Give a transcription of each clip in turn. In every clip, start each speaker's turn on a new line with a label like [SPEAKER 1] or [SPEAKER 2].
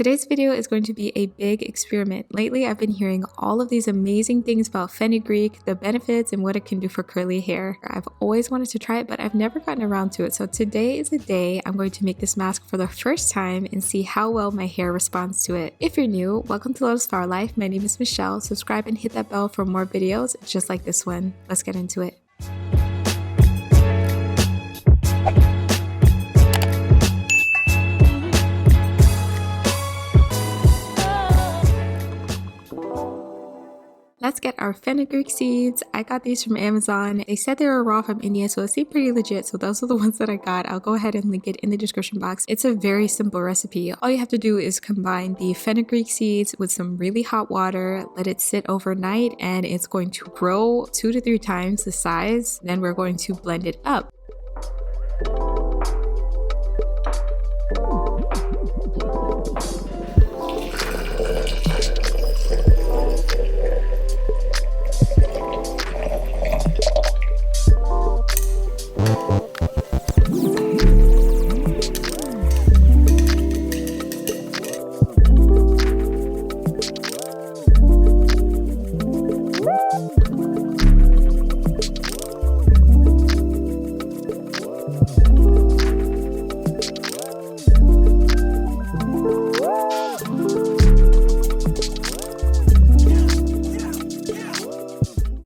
[SPEAKER 1] Today's video is going to be a big experiment. Lately, I've been hearing all of these amazing things about fenugreek, the benefits, and what it can do for curly hair. I've always wanted to try it, but I've never gotten around to it. So today is the day I'm going to make this mask for the first time and see how well my hair responds to it. If you're new, welcome to Lotus Flower Life. My name is Michelle. Subscribe and hit that bell for more videos just like this one. Let's get into it. Let's get our fenugreek seeds. I got these from Amazon. They said they were raw from India, so it seemed pretty legit. So those are the ones that I got. I'll go ahead and link it in the description box. It's a very simple recipe. All you have to do is combine the fenugreek seeds with some really hot water, let it sit overnight, and it's going to grow 2 to 3 times the size. Then we're going to blend it up.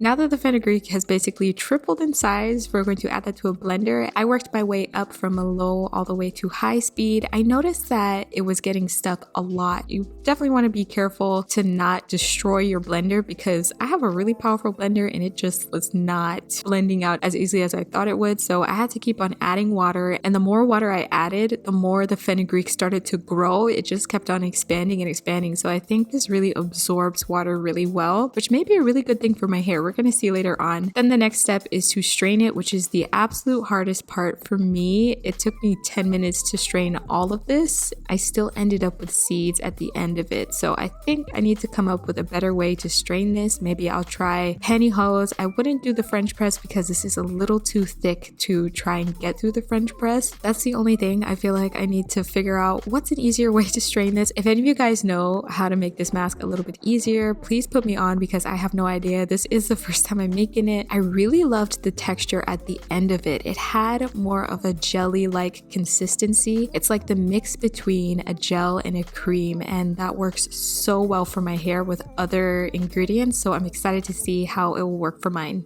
[SPEAKER 1] Now that the fenugreek has basically tripled in size, we're going to add that to a blender. I worked my way up from a low all the way to high speed. I noticed that it was getting stuck a lot. You definitely want to be careful to not destroy your blender because I have a really powerful blender and it just was not blending out as easily as I thought it would. So I had to keep on adding water, and the more water I added, the more the fenugreek started to grow. It just kept on expanding and expanding. So I think this really absorbs water really well, which may be a really good thing for my hair. We're going to see later on. Then the next step is to strain it, which is the absolute hardest part for me. It took me 10 minutes to strain all of this. I still ended up with seeds at the end of it. So I think I need to come up with a better way to strain this. Maybe I'll try pantyhose. I wouldn't do the French press because this is a little too thick to try and get through the French press. That's the only thing. I feel like I need to figure out what's an easier way to strain this. If any of you guys know how to make this mask a little bit easier, please put me on because I have no idea. This is the first time I'm making it. I really loved the texture at the end of it. It had more of a jelly-like consistency. It's like the mix between a gel and a cream, and that works so well for my hair with other ingredients. So I'm excited to see how it will work for mine.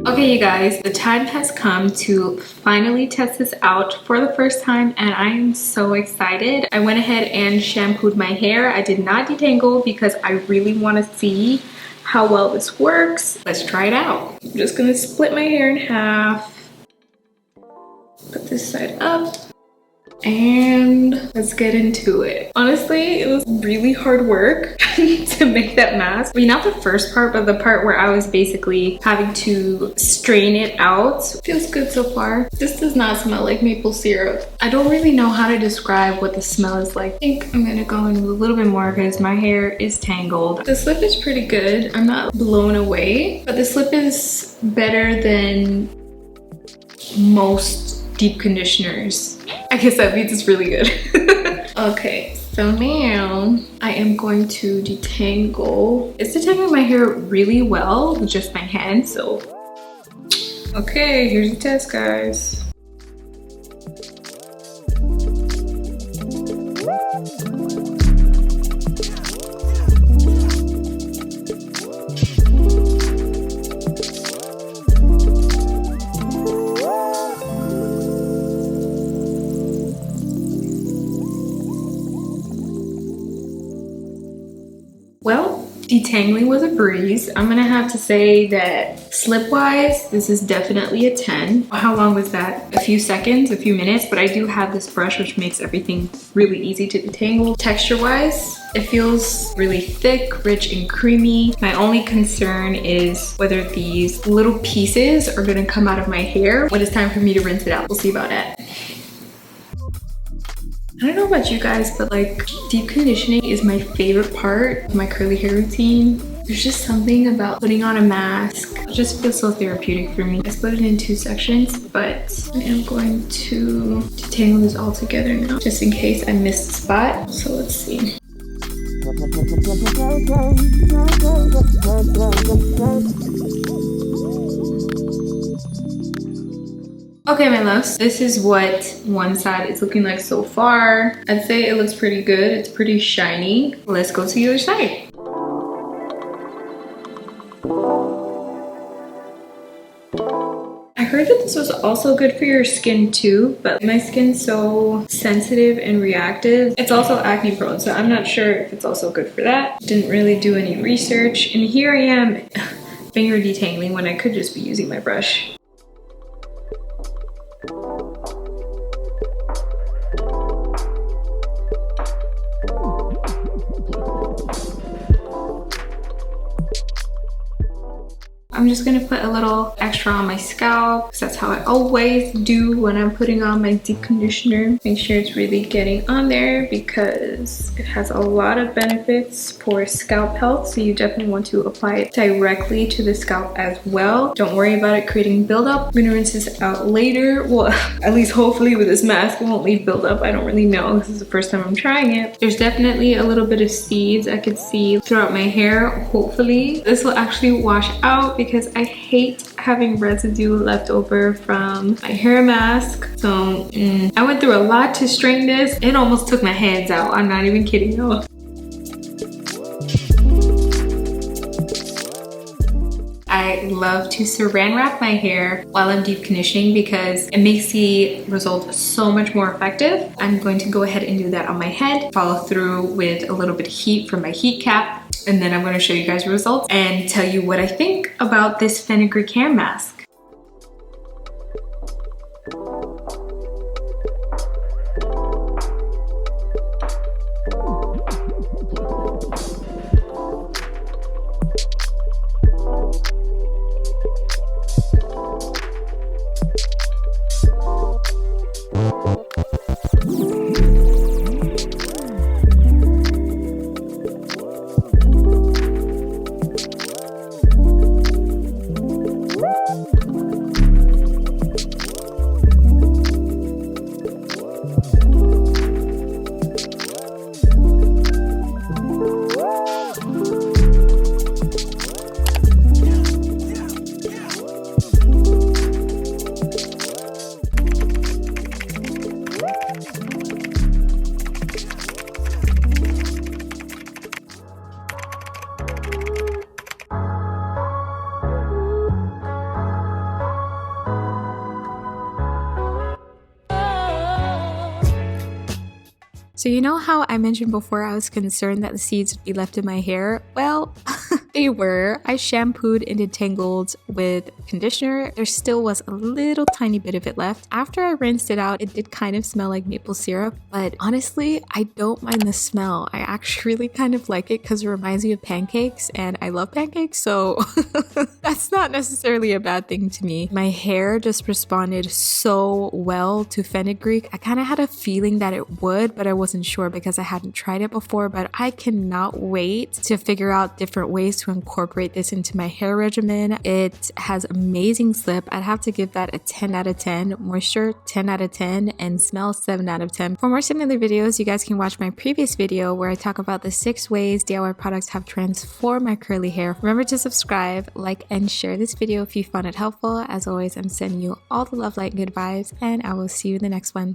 [SPEAKER 1] Okay, you guys, the time has come to finally test this out for the first time, and I am so excited. I went ahead and shampooed my hair. I did not detangle because I really want to see how well this works. Let's try it out. I'm just gonna split my hair in half, put this side up, and let's get into it. Honestly, it was really hard work to make that mask. I mean, not the first part, but the part where I was basically having to strain it out. Feels good so far. This does not smell like maple syrup. I don't really know how to describe what the smell is like. I think I'm gonna go in a little bit more because my hair is tangled. The slip is pretty good. I'm not blown away, but the slip is better than most deep conditioners. I guess that means it's really good. Okay, so now I am going to detangle. It's detangling my hair really well with just my hand, so. Okay, here's the test, guys. Well, detangling was a breeze. I'm gonna have to say that slip-wise, this is definitely a 10. How long was that? A few seconds, a few minutes, but I do have this brush which makes everything really easy to detangle. Texture-wise, it feels really thick, rich, and creamy. My only concern is whether these little pieces are gonna come out of my hair when it's time for me to rinse it out. We'll see about that. I don't know about you guys, but like deep conditioning is my favorite part of my curly hair routine. There's just something about putting on a mask. It just feels so therapeutic for me. I split it in 2 sections, but I am going to detangle this all together now, just in case I missed a spot. So let's see. Okay, my loves, this is what one side is looking like so far. I'd say it looks pretty good. It's pretty shiny. Let's go to the other side. I heard that this was also good for your skin too, but my skin's so sensitive and reactive. It's also acne prone, so I'm not sure if it's also good for that. Didn't really do any research, and here I am finger detangling when I could just be using my brush. I'm just gonna put a little extra on my scalp because that's how I always do when I'm putting on my deep conditioner. Make sure it's really getting on there because it has a lot of benefits for scalp health. So you definitely want to apply it directly to the scalp as well. Don't worry about it creating buildup. I'm gonna rinse this out later. Well, at least hopefully with this mask it won't leave buildup. I don't really know. This is the first time I'm trying it. There's definitely a little bit of seeds I could see throughout my hair. Hopefully this will actually wash out because I hate having residue left over from my hair mask. So I went through a lot to straighten this. It almost took my hands out. I'm not even kidding though. I love to saran wrap my hair while I'm deep conditioning because it makes the result so much more effective. I'm going to go ahead and do that on my head, follow through with a little bit of heat from my heat cap, and then I'm going to show you guys the results and tell you what I think about this fenugreek hair mask. So you know how I mentioned before I was concerned that the seeds would be left in my hair? Well, they were. I shampooed and detangled with conditioner. There still was a little tiny bit of it left. After I rinsed it out, it did kind of smell like maple syrup, but honestly, I don't mind the smell. I actually really kind of like it because it reminds me of pancakes and I love pancakes, so that's not necessarily a bad thing to me. My hair just responded so well to fenugreek. I kind of had a feeling that it would, but I wasn't sure because I hadn't tried it before, but I cannot wait to figure out different ways to incorporate this into my hair regimen. It has amazing slip. I'd have to give that a 10 out of 10. Moisture, 10 out of 10, and smell, 7 out of 10. For more similar videos, you guys can watch my previous video where I talk about the 6 ways DIY products have transformed my curly hair. Remember to subscribe, like, and share this video if you found it helpful. As always, I'm sending you all the love, light, and good vibes, and I will see you in the next one.